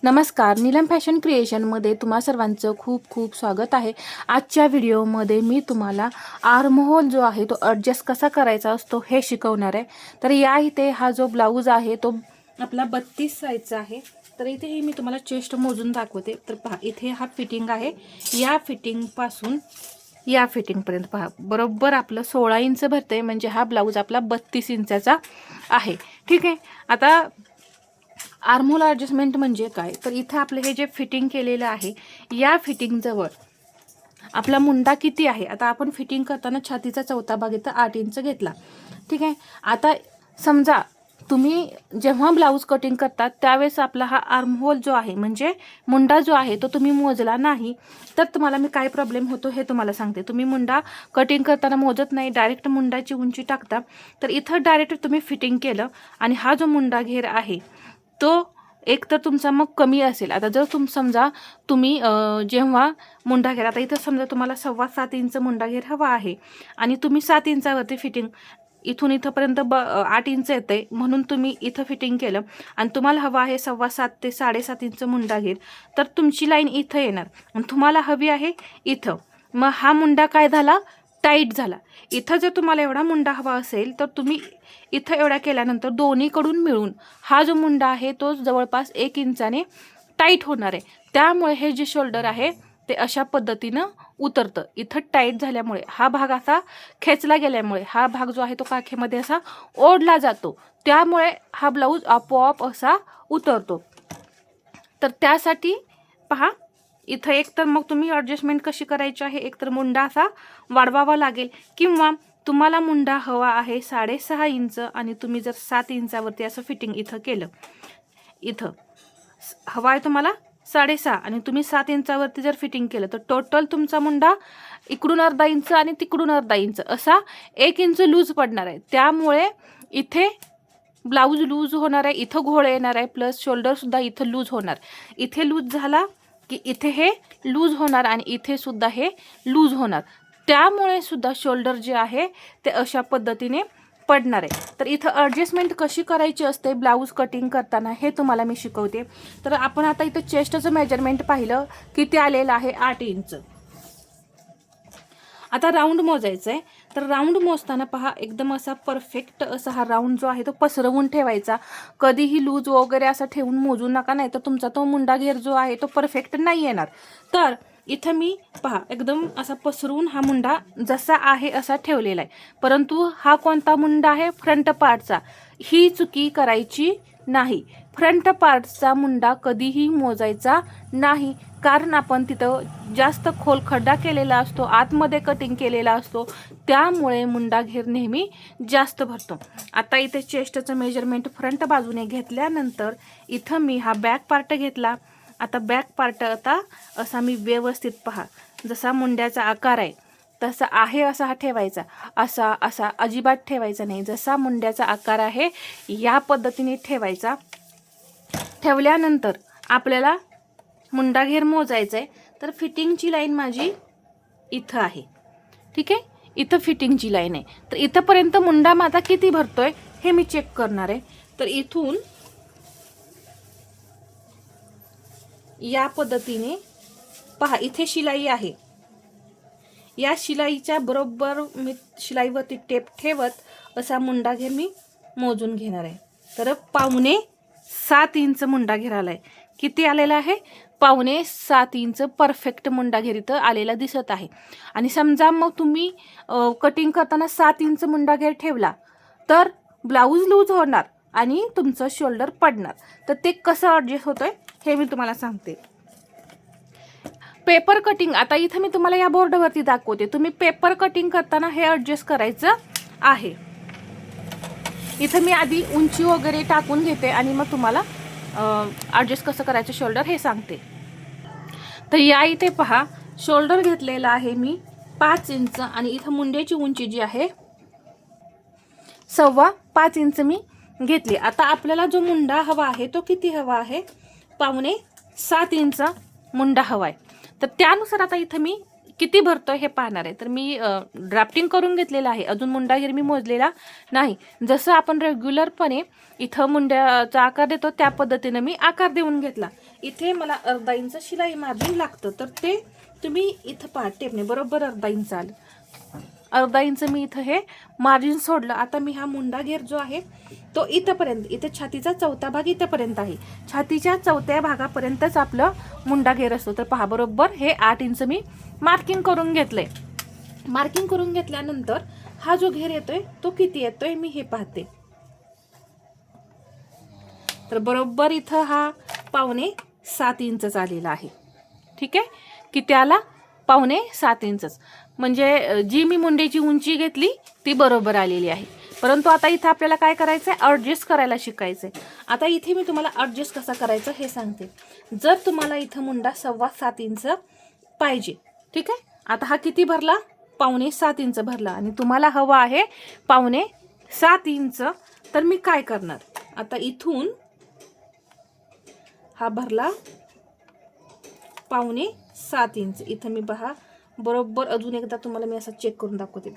नमस्कार, नीलम फॅशन क्रिएशनमध्ये तुम्हा सर्वांचं खूप खूप स्वागत आहे। आजच्या व्हिडिओमध्ये मी तुम्हाला आर्महोल जो आहे तो ॲडजस्ट कसा करायचा असतो हे शिकवणार आहे। तर या इथे हा जो ब्लाऊज आहे तो आपला 32 साईजचा आहे। तर इथेही मी तुम्हाला चेस्ट मोजून दाखवते। तर पहा, इथे हा फिटिंग आहे। या फिटिंगपासून या फिटिंगपर्यंत पहा, बरोबर आपलं 16 इंच भरते, म्हणजे हा ब्लाऊज आपला 32 इंचाचा आहे। ठीक आहे। आता आर्महोल ॲडजस्टमेंट म्हणजे काय, तर इथे आपलं हे जे फिटिंग केलेलं आहे या फिटिंगजवळ आपला मुंडा किती आहे। आता आपण फिटिंग करताना छातीचा चौथा भाग इथं 8 इंच घेतला। ठीक आहे। आता समजा तुम्ही जेव्हा ब्लाऊज कटिंग करतात त्यावेळेस आपला हा आर्महोल जो आहे म्हणजे मुंडा जो आहे तो तुम्ही मोजला नाही तर तुम्हाला मी काय प्रॉब्लेम होतो हे तुम्हाला सांगते। तुम्ही मुंडा कटिंग करताना मोजत नाही, डायरेक्ट मुंडाची उंची टाकता, तर इथं डायरेक्ट तुम्ही फिटिंग केलं आणि हा जो मुंडा घेर आहे तो एक तर तुमचा मग कमी असेल। आता जर समजा तुम्ही जेव्हा मुंडा घेर, आता इथं समजा तुम्हाला 7.25 इंच मुंडा घेर हवा आहे आणि तुम्ही 7 इंचावरती फिटिंग इथून इथंपर्यंत 8 इंच येते, म्हणून तुम्ही इथं फिटिंग केलं आणि तुम्हाला हवा आहे 7.25 ते 7.5 इंच मुंडा घेर, तर तुमची लाईन इथं येणार आणि तुम्हाला हवी आहे इथं। मग हा मुंडा काय झाला, टाईट झाला। इथं जर तुम्हाला एवढा मुंडा हवा असेल तर तुम्ही इथं एवढा केल्यानंतर दोन्हीकडून मिळून हा जो मुंडा आहे तो जवळपास 1 इंचाने टाईट होणार आहे। त्यामुळे हे जे शोल्डर आहे ते अशा पद्धतीनं उतरतं। इथं टाईट झाल्यामुळे हा भाग असा खेचला गेल्यामुळे हा भाग जो आहे तो काखेमध्ये असा ओढला जातो, त्यामुळे हा ब्लाऊज आपोआप असा उतरतो। तर त्यासाठी पहा, इथं एक तर मग तुम्ही ॲडजस्टमेंट कशी करायची आहे, एक तर मुंडा असा वाढवावा लागेल किंवा तुम्हाला मुंडा हवा आहे 6.5 इंच आणि तुम्ही जर 7 इंचावरती असं फिटिंग इथं केलं, इथं हवा आहे तुम्हाला 6.5 आणि तुम्ही 7 इंचावरती जर फिटिंग केलं तर टोटल तुमचा मुंडा इकडून अर्धा इंच आणि तिकडून अर्धा इंच असा 1 इंच लूज पडणार आहे। त्यामुळे इथे ब्लाऊज लूज होणार आहे, इथं घोळ येणार आहे, प्लस शोल्डरसुद्धा इथं लूज होणार। इथे लूज झाला की इथे हे लूज होणार आणि इथे सुद्धा हे लूज होणार, त्यामुळे सुद्धा शोल्डर जे आहे ते अशा पद्धतीने पडणार आहे। तर इथं ॲडजस्टमेंट कशी करायची असते ब्लाऊज कटिंग करताना हे तुम्हाला मी शिकवते। तर आपण आता इथं चेस्टचं मेजरमेंट पाहिलं किती आलेलं आहे, 8 इंच। आता राऊंड मोजायचं आहे, तर राऊंड मोजताना पहा एकदम असा परफेक्ट असा हा राऊंड जो आहे तो पसरवून ठेवायचा। कधीही लूज वगैरे असं ठेवून मोजू नका, नाही तर तुमचा तो मुंडा घेर जो आहे तो परफेक्ट नाही येणार। तर इथं मी पहा एकदम असा पसरवून हा मुंडा जसा आहे असा ठेवलेला आहे, परंतु हा कोणता मुंडा आहे, फ्रंट पार्टचा। ही चुकी करायची नाही, फ्रंट पार्टचा मुंडा कधीही मोजायचा नाही, कारण आपण तिथं जास्त खोल खड्डा केलेला असतो, आतमध्ये कटिंग केलेला असतो, त्यामुळे मुंडा घेर नेहमी जास्त भरतो। आता इथे चेस्टचं मेजरमेंट फ्रंट बाजूने घेतल्यानंतर इथं मी हा बॅक पार्ट घेतला। आता बॅक पार्ट आता असा मी व्यवस्थित पहा, जसा मुंड्याचा आकार आहे तसा आहे असा हा ठेवायचा, असा असा अजिबात ठेवायचा नाही, जसा मुंड्याचा आकार आहे या पद्धतीने ठेवायचा। ठेवल्यानंतर आपल्याला मुंडा घेर मोजायचा आहे, तर फिटिंगची लाईन माझी इथं आहे। ठीक आहे, इथं फिटिंगची लाईन आहे, तर इथंपर्यंत मुंडा माझा किती भरतोय हे मी चेक करणार आहे। तर इथून या पद्धतीने पहा, इथे शिलाई आहे, या शिलाईच्या बरोबर मी शिलाईवरती टेप ठेवत असा मुंडा घेर मी मोजून घेणार आहे। तर 7.25 इंच मुंडा घेर आलाय। किती आलेला आहे, 7.25 इंच परफेक्ट मुंडा घेर इथं आलेला दिसत आहे। आणि समजा मग तुम्ही कटिंग करताना 7 इंच मुंडा घेर ठेवला तर ब्लाऊज लूज होणार आणि तुमचं शोल्डर पडणार। तर ते कसं ॲडजस्ट होतंय हे मी तुम्हाला सांगते। पेपर कटिंग, आता इथं मी तुम्हाला या बोर्डवरती दाखवते, तुम्ही पेपर कटिंग करताना हे ॲडजस्ट करायचं आहे। इथं मी आधी उंची वगैरे टाकून घेते आणि मग तुम्हाला ॲडजस्ट कसं करायचं शोल्डर हे सांगते। तर या इथे पहा, शोल्डर घेतलेला आहे मी 5 इंच आणि इथं मुंड्याची उंची जी आहे 5.25 इंच मी घेतली। आता आपल्याला जो मुंडा हवा आहे तो किती हवा आहे, 7.25 इंच मुंडा हवा आहे। तर त्यानुसार आता इथं मी किती भरतोय हे पाहणार आहे. तर मी ड्राफ्टिंग करून घेतलेलं आहे, अजून मुंडा घेर मी मोजलेला नाही. जसं आपण रेग्युलरपणे इथं मुंड्याचा आकार देतो त्या पद्धतीनं मी आकार देऊन घेतला. इथे मला अर्धा इंच शिलाई मार्जिन लागतं, तर ते तुम्ही इथं पहा टेपने बरोबर अर्धा इंच आलं. अर्धा इंच मी इथं हे मार्जिन सोडलं. आता मी हा मुंडा घेर जो आहे तो इथंपर्यंत, इथे छातीचा चौथा भाग इथंपर्यंत आहे, छातीच्या चौथ्या भागापर्यंतच आपलं मुंडा घेर असतो. तर पहा बरोबर हे 8 इंच मी मार्किंग करून घेतलंय. मार्किंग करून घेतल्यानंतर हा जो घेर येतोय तो किती येतोय मी हे पाहते. तर बरोबर इथं हा 5.75 इंच आलेला आहे. ठीक आहे, किती आला? 5.75 इंच. म्हणजे जी मी मुंड्याची उंची घेतली ती बरोबर आलेली आहे. परंतु आता इथं आपल्याला काय करायचं आहे, ॲडजस्ट करायला शिकायचं आहे. आता इथे मी तुम्हाला ॲडजस्ट कसा करायचं हे सांगते. जर तुम्हाला इथं मुंडा 7.25 इंच पाहिजे, ठीक आहे, आता हा किती भरला? 5.75 इंच भरला आणि तुम्हाला हवा आहे 5.75 इंच. तर मी काय करणार, आता इथून हा भरला 5.75 इंच. इथं मी पहा बरोबर अजून एकदा तुम्हाला मी असं चेक करून दाखवते.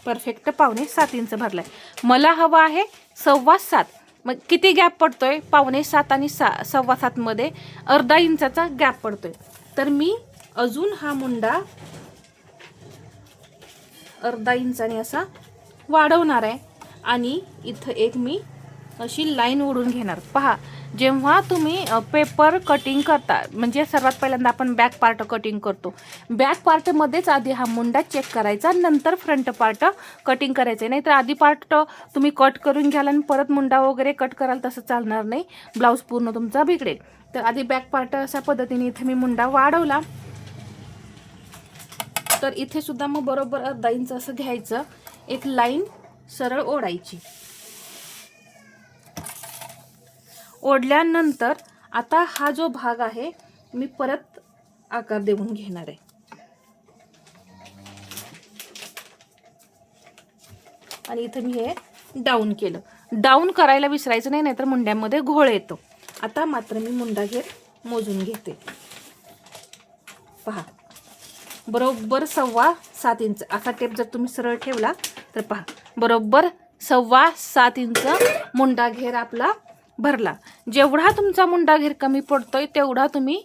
परफेक्ट 5.75 इंच भरलाय. मला हवा आहे 7.25. मग किती गॅप पडतोय? 5.75 आणि 7.25 मध्ये अर्धा इंचाचा गॅप पडतोय. तर मी अजून हा मुंडा अर्धा इंचाने असा वाढवणार आहे आणि इथं एक मी अशी लाईन ओढून घेणार. पहा, जेव्हा तुम्ही पेपर कटिंग करता, म्हणजे सर्वात पहिल्यांदा आपण बॅक पार्ट कटिंग करतो, बॅक पार्टमध्येच आधी हा मुंडा चेक करायचा, नंतर फ्रंट पार्ट कटिंग करायचं. नाही तर आधी पार्ट तुम्ही कट करून घ्याल आणि परत मुंडा वगैरे कट कराल, तसं चालणार नाही, ब्लाऊज पूर्ण तुमचा बिघडेल. तर आधी बॅक पार्ट अशा पद्धतीने इथे मी मुंडा वाढवला. तर इथे सुद्धा मग बरोबर अर्धा इंच असं घ्यायचं, एक लाईन सरळ ओढायची. ओढल्यानंतर आता हा जो भाग आहे मी परत आकार देऊन घेणार आहे. आणि इथं मी हे डाऊन केलं. डाऊन करायला विसरायचं नाही, नाहीतर मुंड्यामध्ये घोळ येतो. आता मात्र मी मुंडा घेर मोजून घेते. पहा बरोबर 7.25 इंच असा टेप जर तुम्ही सरळ ठेवला तर पहा बरोबर 7.25 इंच मुंडा घेर आपला भरला. जेवढा तुमचा मुंडा घेर कमी पडतोय तेवढा तुम्ही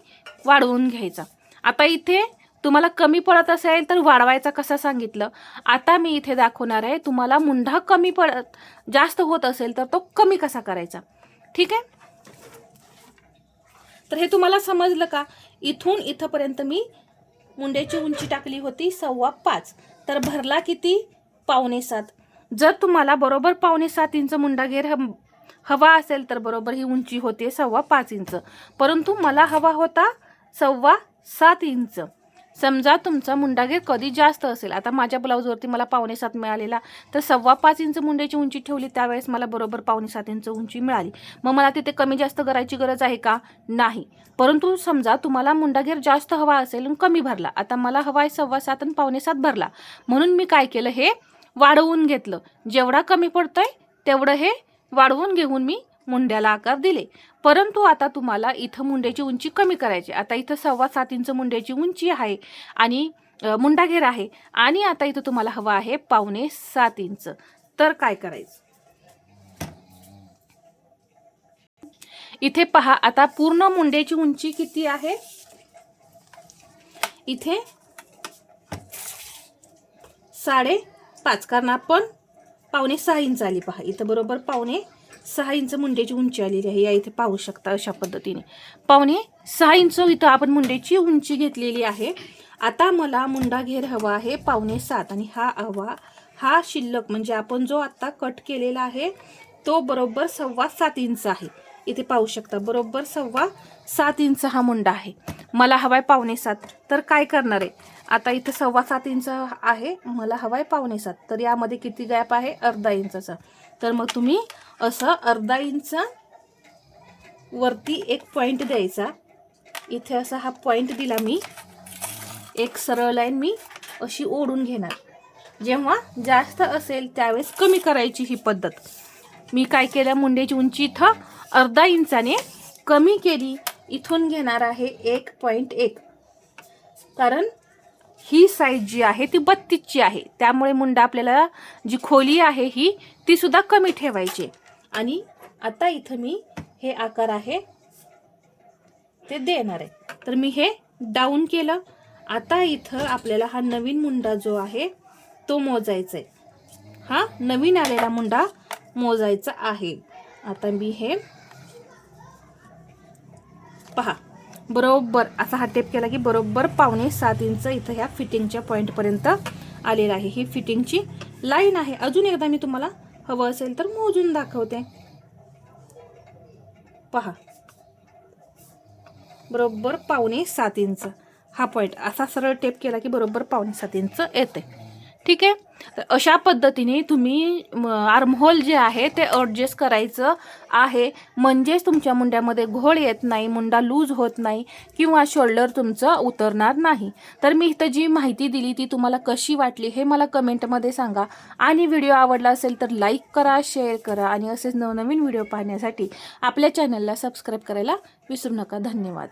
वाढवून घ्यायचा. आता इथे तुम्हाला कमी पडत असेल तर वाढवायचा कसं सांगितलं. आता मी इथे दाखवणार आहे तुम्हाला मुंडा कमी पडत जास्त होत असेल तर तो कमी कसा करायचा. ठीक आहे, तर हे तुम्हाला समजलं का? इथून इथपर्यंत मी मुंड्याची उंची टाकली होती 5.25, तर भरला किती? 5.75. जर तुम्हाला बरोबर 5.75 इंच मुंडा घेर हवा असेल तर बरोबर ही उंची होते 5.25 इंच, परंतु मला हवा होता 7.25 इंच. समजा तुमचा मुंडा घेर कधी जास्त असेल, आता माझ्या ब्लाऊजवरती मला 5.75 मिळालेला, तर 7.25 इंच मुंड्याची उंची ठेवली त्यावेळेस मला बरोबर 5.75 इंच उंची मिळाली. मग मला तिथे कमी जास्त करायची गरज आहे का? नाही. परंतु समजा तुम्हाला मुंडा घेर जास्त हवा असेल आणि कमी भरला, आता मला हवा आहे 7.25 आणि 5.75 भरला, म्हणून मी काय केलं, हे वाढवून घेतलं. जेवढा कमी पडतोय तेवढं हे वाढवून घेऊन मी मुंड्याला आकार दिले. परंतु आता तुम्हाला इथं मुंड्याची उंची कमी करायची. आता इथं 7.25 इंच मुंड्याची उंची आहे आणि मुंडा घेर आहे, आणि आता इथं तुम्हाला हवा आहे 5.75 इंच. तर काय करायचं, इथे पहा आता पूर्ण मुंड्याची उंची किती आहे, इथे 5.5, कारण आपण 5.6 इंच आली. पहा इथं बरोबर 5.6 इंच मुंड्याची उंची आलेली आहे. या इथे पाहू शकता अशा पद्धतीने 5.6 इंच इथं आपण मुंड्याची उंची घेतलेली आहे. आता मला मुंडा घेर हवा आहे 5.7 आणि हा शिल्लक म्हणजे आपण जो आता कट केलेला आहे तो बरोबर 7.25 इंच आहे. इथे पाहू शकता बरोबर 7.25 इंच हा मुंडा आहे. मला हवाय 5.7, तर काय करणार आहे, आता इथे 7.25 इंच आहे, मला हवाय 5.7, तर यामध्ये किती गॅप आहे? अर्धा इंचाचा. तर मग तुम्ही असं अर्धा इंच वरती एक पॉइंट द्यायचा. इथे असा हा पॉइंट दिला मी, एक सरळ लाईन मी अशी ओढून घेणार. जेव्हा जास्त असेल त्यावेळेस कमी करायची ही पद्धत. मी काय केलं, मुंड्याची उंची इथं अर्धा इंचाने कमी केली. इथून घेणार आहे 1.1, कारण ही साईज जी आहे ती 32ची आहे, त्यामुळे मुंडा आपल्याला जी खोली आहे ही ती सुद्धा कमी ठेवायची. आणि आता इथं मी हे आकार आहे ते देणार आहे, तर मी हे डाऊन केलं. आता इथं आपल्याला हा नवीन मुंडा जो आहे तो मोजायचा आहे. हा नवीन आलेला मुंडा मोजायचा आहे. आता मी हे पहा, बरोबर असा हा टेप केला की बरोबर 5.25 इंच इथं ह्या फिटिंगच्या पॉइंट पर्यंत आलेला आहे. ही फिटिंगची लाईन आहे. अजून एकदा मी तुम्हाला हवं असेल तर मोजून दाखवते. पहा, बरोबर 5.25 इंच हा पॉइंट असा सरळ टेप केला की बरोबर 5.25 इंच येते. ठीक आहे. तर अशा पद्धतीने तुम्ही आर्महोल जे आहे ते ॲडजस्ट करायचं आहे, म्हणजेच तुमच्या मुंड्यामध्ये घोळ येत नाही, मुंडा लूज होत नाही किंवा शोल्डर तुमचं उतरणार नाही. तर मी इथं जी माहिती दिली ती तुम्हाला कशी वाटली हे मला कमेंटमध्ये सांगा. आणि व्हिडिओ आवडला असेल तर लाईक करा, शेअर करा आणि असेच नवनवीन व्हिडिओ पाहण्यासाठी आपल्या चॅनलला सबस्क्राईब करायला विसरू नका. धन्यवाद.